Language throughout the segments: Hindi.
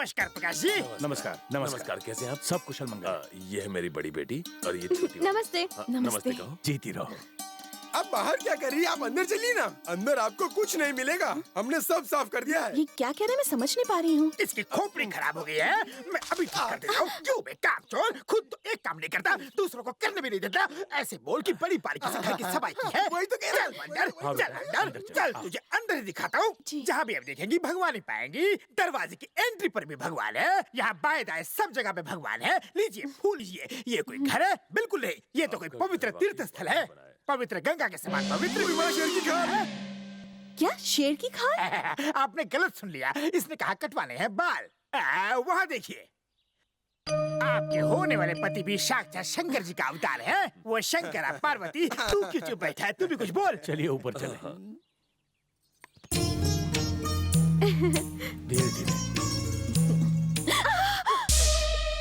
नमस्कार प्रकाश जी। नमस्कार। नमस्कार, कैसे हैं आप? सब कुशल मंगल। ये है मेरी बड़ी बेटी और ये छोटी। नमस्ते। नमस्ते कहो। जीती रहो। अब बाहर क्या कर रही है? आप अंदर चलिए ना। अंदर आपको कुछ नहीं मिलेगा, हमने सब साफ कर दिया है। ये क्या कह रहे हैं, मैं समझ नहीं पा रही हूँ। इसकी खोपड़ी खराब हो गई है, मैं अभी ठीक कर देता हूँ। क्यों बे कामचोर, खुद तो एक काम नहीं करता, दूसरों को करने भी नहीं देता। ऐसे बोल की बड़ी बारीकी से घर की सफाई की है। वही तो कह रहा चल अंदर, चल तुझे अंदर ही दिखाता हूँ। जहाँ भी अब देखेंगी भगवान ही पाएंगी। दरवाजे की एंट्री पर भी भगवान है, यहाँ बाएं दाएं सब जगह पे भगवान है। लीजिए फूल लीजिए। ये कोई घर है? बिल्कुल नहीं, ये तो कोई पवित्र तीर्थ स्थल है, पवित्र गंगा के समान पवित्र। शेर की खाल। क्या शेर की खाल? आपने गलत सुन लिया, इसने कहा कटवाने हैं बाल। वहाँ देखिए, आपके होने वाले पति भी साक्षात शंकर जी का अवतार है। वो शंकर है, पार्वती। तू क्यों चुप बैठा है? तू भी कुछ बोल। चलिए ऊपर चले। धीरे धीरे।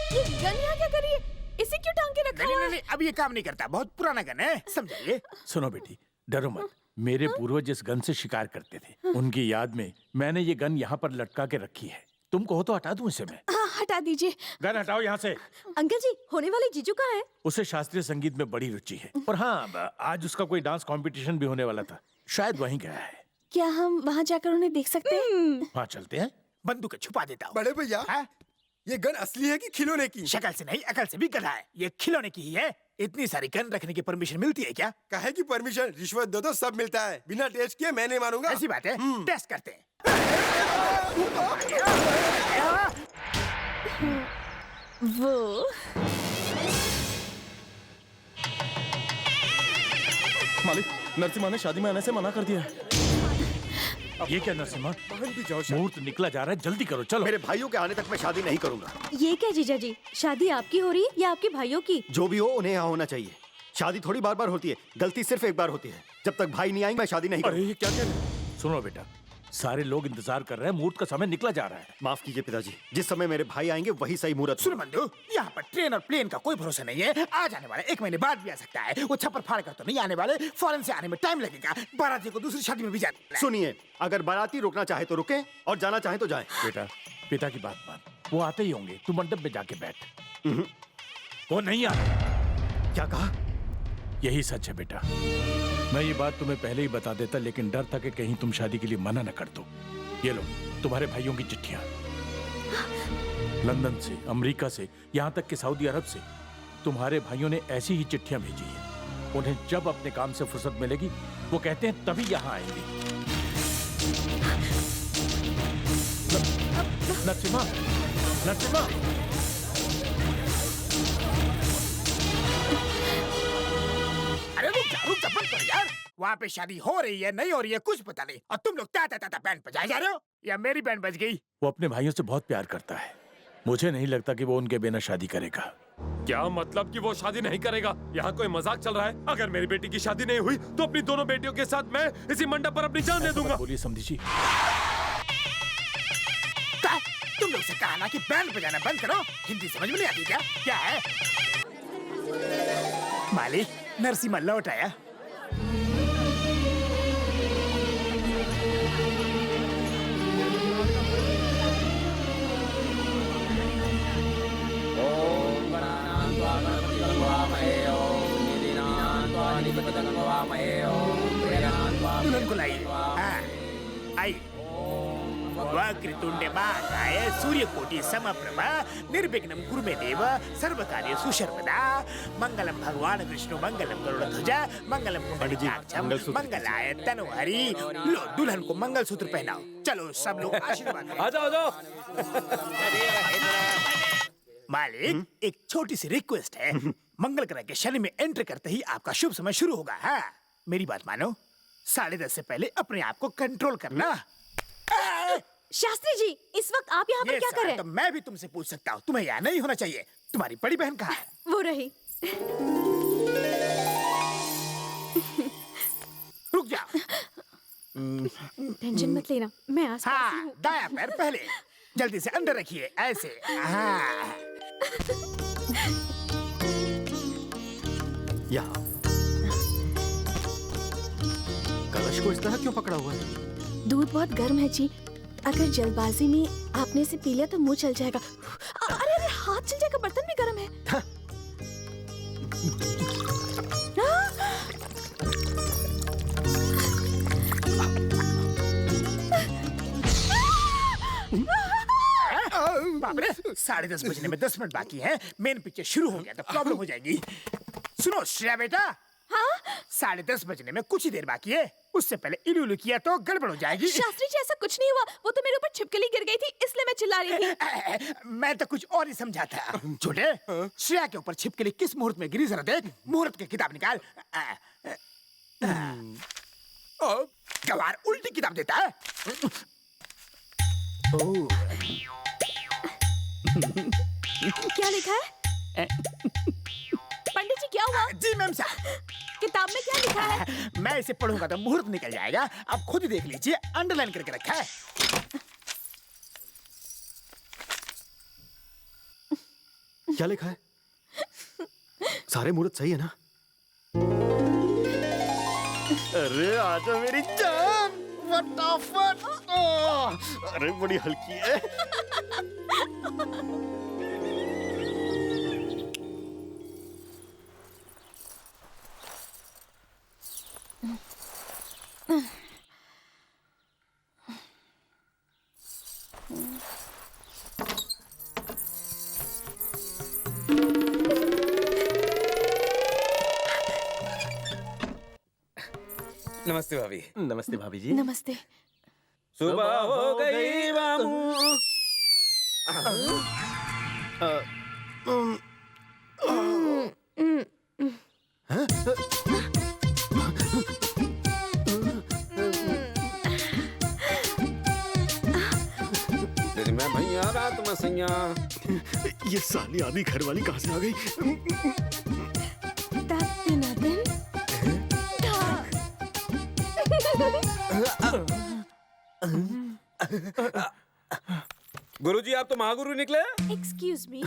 ये गन यहाँ क्या कर रही है? इसे क्यों टांग के रखा हुआ है? नहीं, अब ये काम नहीं करता, बहुत पुराना गन है, समझाइए। सुनो बेटी, डरो मत। मेरे पूर्वज इस गन से शिकार करते थे, उनकी याद में मैंने ये गन यहाँ पर लटका के रखी है। तुम कहो तो हटा दूं इसे मैं? हाँ, हटा दीजिए। गन हटाओ यहाँ से। अंकल जी, होने वाले जीजू कहाँ है? उसे शास्त्रीय संगीत में बड़ी रुचि है और हाँ, आज उसका कोई डांस कंपटीशन भी होने वाला था, शायद वहीं गया है। क्या हम वहाँ जाकर उन्हें देख सकते हैं? वहाँ चलते हैं। बंदूक छुपा देता हूँ। बड़े भैया, ये गन असली है कि खिलौने की? शक्ल से नहीं, अकल से भी गधा है। ये खिलौने की ही है। इतनी सारी गन रखने की परमिशन मिलती है क्या? काहे की परमिशन? रिश्वत दो तो सब मिलता है, बिना टेस्ट किए मैं नहीं मानूंगा। ऐसी बात है, टेस्ट करते हैं। वो मालिक, नरसिम्हा ने शादी में आने से मना कर दिया। ये क्या नरसिम्हा? बहन भी जाओ। मुहूर्त निकला जा रहा है, जल्दी करो, चलो। मेरे भाइयों के आने तक मैं शादी नहीं करूंगा। ये क्या जीजा जी, शादी आपकी हो रही है या आपके भाइयों की? जो भी हो उन्हें यहाँ होना चाहिए। शादी थोड़ी बार बार होती है, गलती सिर्फ एक बार होती है। जब तक भाई नहीं आएंगे मैं शादी नहीं अरे करूंगा। ये क्या कह रहे हैं? सुनो बेटा, सारे लोग इंतजार कर रहे हैं, मुहूर्त का समय निकला जा रहा है। माफ कीजिए पिताजी, जिस समय मेरे भाई आएंगे वही सही मुहूर्त सुन होगा। बंधु, यहाँ पर ट्रेन और प्लेन का कोई भरोसा नहीं है। आ जाने वाले 1 महीने बाद भी आ सकता है। वो छप्पर फाड़ कर तो नहीं आने वाले, फौरन से आने में टाइम लगेगा। बाराती को दूसरी शादी में भी जाना है। सुनिए, अगर बाराती रुकना चाहे तो रुके और जाना चाहे तो जाए। बेटा, पिता की बात मान, वो आते ही होंगे, तू मंडप में जाके बैठ। वो नहीं आ रहे। क्या कहा? यही सच है बेटा। मैं ये बात तुम्हें पहले ही बता देता, लेकिन डर था कि कहीं तुम शादी के लिए मना न कर दो। ये लो तुम्हारे भाइयों की चिट्ठियां, लंदन से, अमेरिका से, यहाँ तक कि सऊदी अरब से तुम्हारे भाइयों ने ऐसी ही चिट्ठियां भेजी हैं। उन्हें जब अपने काम से फुर्सत मिलेगी वो कहते हैं तभी यहाँ आएंगे। नरसिम्हा, नरसिम्हा, अरे रुक जा बंद करो यार। वहाँ पे शादी हो रही है नहीं हो रही है कुछ पता नहीं, और तुम लोग ता बैंड बजाए जा रहे हो। या मेरी बैंड बज गई? वो अपने भाइयों से बहुत प्यार करता है। मुझे नहीं लगता कि वो उनके बिना शादी करेगा। क्या मतलब कि वो शादी नहीं करेगा? यहाँ कोई मजाक चल रहा है? अगर मेरी बेटी की शादी नहीं हुई तो अपनी दोनों बेटियों के साथ मैं इसी मंडप पर अपनी जान दे दूंगा। बोलिए समधी जी। तुम लोग से कहा ना कि बैंड बजाना बंद करो। हिंदी समझ में नहीं आती क्या? क्या है? मालिक, नरसिम्हा लौट आया। दुल्हन को लाइए। आइए। वक्रतुंड महाकाय सूर्यकोटि समप्रभा निर्विघ्नं कुरु मे देव सर्वकार्येषु सर्वदा मंगलम भगवान विष्णु मंगलम गरुड़ध्वजा मंगलम पुंडरीकाक्षं मंगलाय तनोहरि। लो दुल्हन को मंगलसूत्र पहनाओ। चलो सब लोग आशीर्वाद आ जाओ। मालिक, एक छोटी सी रिक्वेस्ट है। मंगल ग्रह के शनि में एंटर करते ही आपका शुभ समय शुरू होगा। हाँ, मेरी बात मानो। 10:30 से पहले अपने आप को कंट्रोल करना। शास्त्री जी, इस वक्त आप यहाँ पर क्या कर रहे हैं? तो मैं भी तुमसे पूछ सकता हूँ, तुम्हें यहाँ नहीं होना चाहिए। तुम्हारी बड़ी बहन कहाँ है? वो रही। रुक जा। टेंशन मत लेना, मैं आसपास ही हाँ, हूँ। दाया पैर पहले, जल्दी से अंदर रखिए, ऐसे। हाँ। यहाँ कलश को इस तरह क्यों पकड़ा हुआ है? दूध बहुत गर्म है जी, अगर जल्दबाजी में आपने इसे पी लिया तो मुंह चल जाएगा। अरे अरे हाथ चल जाएगा, बर्तन भी गर्म है। बाप रे, 10:30 बजने में 10 मिनट बाकी है। मेन पिक्चर शुरू हो गया तो प्रॉब्लम हो जाएगी। सुनो श्रेया बेटा, हाँ? 10:30 बजने में कुछ ही देर बाकी है। उससे पहले इलू इलू किया तो गड़बड़ हो जाएगी। शास्त्री जी ऐसा कुछ नहीं हुआ, वो तो मेरे ऊपर छिपकली गिर गई थी इसलिए मैं चिल्ला रही थी। मैं तो कुछ और ही समझा था। छोटे, श्रेया के ऊपर छिपकली किस मुहूर्त में गिरी जरा देख। मुहूर्त की किताब निकाल। गवार उल्टी किताब देता है। क्या लिखा है? पंडित जी क्या हुआ? जी मैम साहब, किताब में क्या लिखा है? मैं इसे पढ़ूंगा तो मुहूर्त निकल जाएगा। आप खुद ही देख लीजिए, अंडरलाइन करके रखा है। क्या लिखा है? सारे मुहूर्त सही है ना? अरे आजा मेरी जान, फटाफट। अरे बड़ी हल्की है। नमस्ते भाभी। नमस्ते भाभी जी। नमस्ते। सुबह हो गई मामू। तेरी मैं भैया रात में सैया। ये साली आदि घर वाली कहाँ से आ गई? गुरुजी आप तो महागुरु निकले। Excuse me.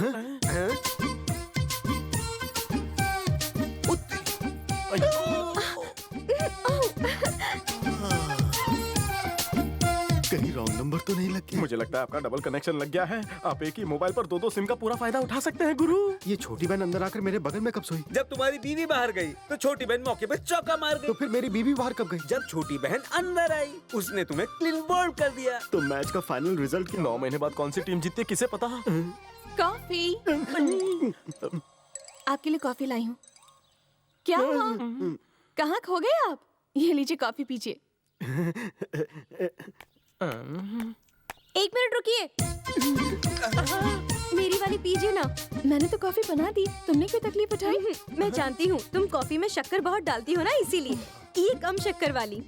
कहीं रॉन्ग नंबर तो नहीं लग गया? मुझे लगता है आपका डबल कनेक्शन लग गया है। आप एक ही मोबाइल पर दो सिम का पूरा फायदा उठा सकते हैं गुरु। ये छोटी बहन अंदर आकर मेरे बगल में कब सोई? जब तुम्हारी बीवी बाहर गई तो छोटी बहन मौके पे चौका मार गई। तो फिर मेरी बीवी बाहर कब गई? जब छोटी बहन अंदर आई उसने तुम्हें क्लीन बोल्ड कर दिया। तो मैच का फाइनल रिजल्ट 9 महीने बाद कौन सी टीम जीतती है किसे पता? कॉफी। आपके लिए कॉफी लाई हूँ। क्या हुआ? कहाँ खो गए आप? ये लीजिए कॉफी पीजिए। एक मिनट रुकिए। मेरी वाली पीजिए ना। मैंने तो कॉफी बना दी, तुमने क्यों तकलीफ उठाई? मैं जानती हूँ तुम कॉफी में शक्कर बहुत डालती हो ना, इसीलिए ये कम शक्कर वाली।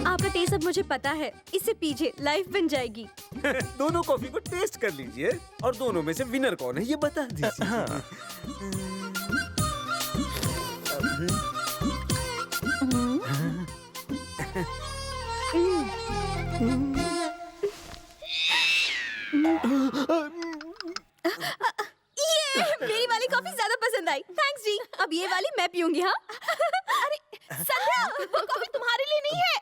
आपका टेस्ट अब मुझे पता है, इसे पीजिए, लाइफ बन जाएगी। दोनों कॉफी को टेस्ट कर लीजिए और दोनों में से विनर कौन है ये बता दीजिए। ये मेरी वाली कॉफी ज्यादा पसंद आई, थैंक्स जी। अब ये वाली मैं पीऊंगी। हाँ अरे संध्या, वो कॉफी तुम्हारे लिए नहीं है।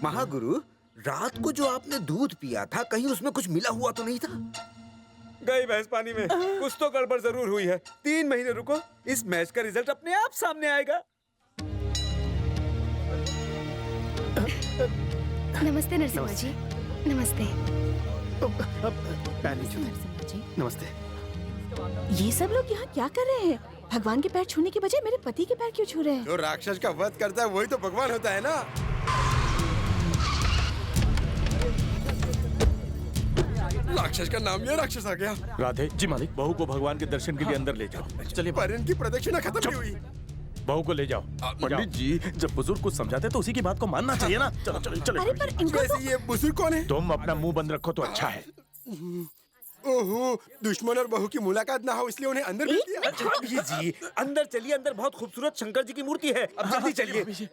महागुरु, रात को जो आपने दूध पिया था कहीं उसमें कुछ मिला हुआ तो नहीं था? गई भैंस पानी में। कुछ तो गड़बड़ जरूर हुई है। 3 महीने रुको, इस मैच का रिजल्ट अपने आप सामने आएगा। नमस्ते नरसिम्हा जी। नमस्ते। नमस्ते। ये सब लोग यहाँ क्या कर रहे हैं? भगवान के पैर छूने के बजाय मेरे पति के पैर क्यों छू रहे हैं? जो राक्षस का वध करता है वही तो भगवान होता है ना। राक्षस का नाम ये राक्षस आ गया। राधे जी मालिक, बहू को भगवान के दर्शन के लिए अंदर ले जाओ। चलिए पर इनकी प्रदक्षिणा खत्म नहीं हुई। बहू को ले जाओ। पंडित जी, जब बुजुर्ग कुछ समझाते तो उसी की बात को मानना चाहिए ना। चलो चलो चलो। अरे पर इनको वैसे ये बुजुर्ग कौन है? तुम अपना मुंह बंद रखो तो अच्छा है। ओहो, दुश्मन और बहू की मुलाकात ना हो इसलिए उन्हें अंदर भेज दिया। भाभी जी अंदर चलिए, अंदर बहुत खूबसूरत शंकर जी की मूर्ति है। अब जल्दी चलिए।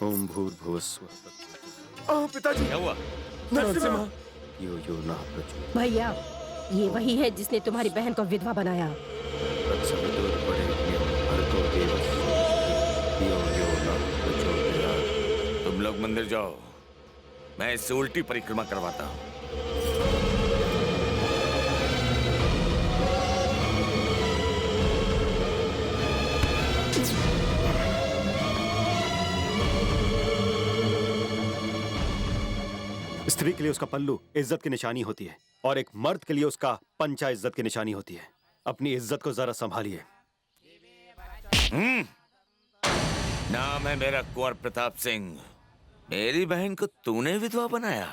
ओम भूर्भुवस्सुः। पिताजी क्या हुआ? नरसिम्हा। यो यो न प्रचोदयात्। भैया, ये वही है जिसने तुम्हारी बहन को विधवा बनाया। तत्सवितुर्वरेण्यं तुम लोग मंदिर जाओ, मैं इससे उल्टी परिक्रमा करवाता हूँ। स्त्री के लिए उसका पल्लू इज्जत की निशानी होती है और एक मर्द के लिए उसका पंचा इज्जत की निशानी होती है। अपनी इज्जत को जरा संभालिए। नाम है मेरा कुंवर प्रताप सिंह। मेरी बहन को तूने विधवा बनाया।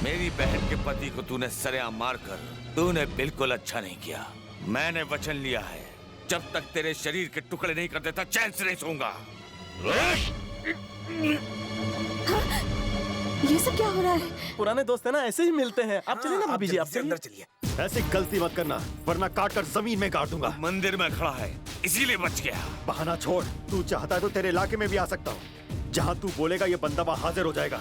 मेरी बहन के पति को तूने सरेआम मारकर तूने बिल्कुल अच्छा नहीं किया। मैंने वचन लिया है, जब तक तेरे शरीर के टुकड़े नहीं कर देता चैन से नहीं सोऊंगा। ये सब क्या हो रहा है? पुराने दोस्त है ना, ऐसे ही मिलते हैं। आप चलिए ना भाभी जी, आप अंदर चलिए। ऐसी गलती मत करना वरना काट कर जमीन में गाड़ दूंगा। मंदिर में खड़ा है इसीलिए बच गया। बहाना छोड़, तू चाहता है तो तेरे इलाके में भी आ सकता हूँ। जहाँ तू बोलेगा ये बंदा वहाँ हाजिर हो जाएगा।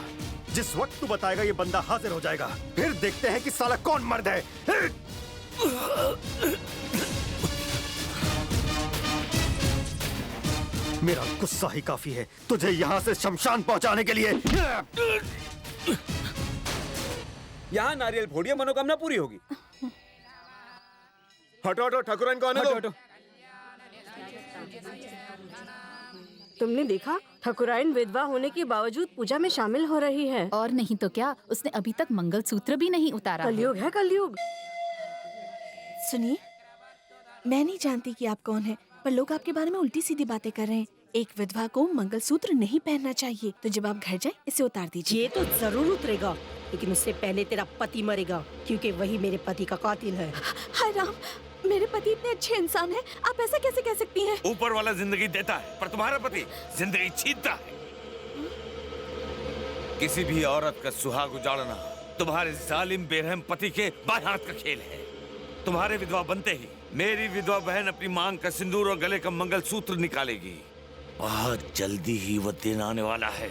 जिस वक्त तू बताएगा ये बंदा हाजिर हो जाएगा। फिर देखते हैं कि साला कौन मर्द है। मेरा गुस्सा ही काफी है तुझे यहाँ से शमशान पहुँचाने के लिए। यहाँ नारियल फोड़िए, मनोकामना पूरी होगी। हटो हटो, ठाकुराइन को आने दो। तुमने देखा, ठाकुराइन विधवा होने के बावजूद पूजा में शामिल हो रही है। और नहीं तो क्या, उसने अभी तक मंगलसूत्र भी नहीं उतारा। कलयुग है कलयुग। सुनिए, मैं नहीं जानती कि आप कौन हैं, पर लोग आपके बारे में उल्टी सीधी बातें कर रहे हैं। एक विधवा को मंगलसूत्र नहीं पहनना चाहिए, तो जब आप घर जाए इसे उतार दीजिए। ये तो जरूर उतरेगा, लेकिन उससे पहले तेरा पति मरेगा, क्योंकि वही मेरे पति का कातिल है। हाय राम, मेरे पति इतने अच्छे इंसान हैं, आप ऐसा कैसे कह सकती हैं? ऊपर वाला जिंदगी देता है पर तुम्हारा पति जिंदगी छीनता है। किसी भी औरत का सुहाग उजाड़ना तुम्हारे जालिम बेरहम पति के बाएं हाथ का खेल है। तुम्हारे विधवा बनते ही मेरी विधवा बहन अपनी मांग का सिंदूर और गले का मंगलसूत्र निकालेगी। बहुत जल्दी ही वो दिन आने वाला है।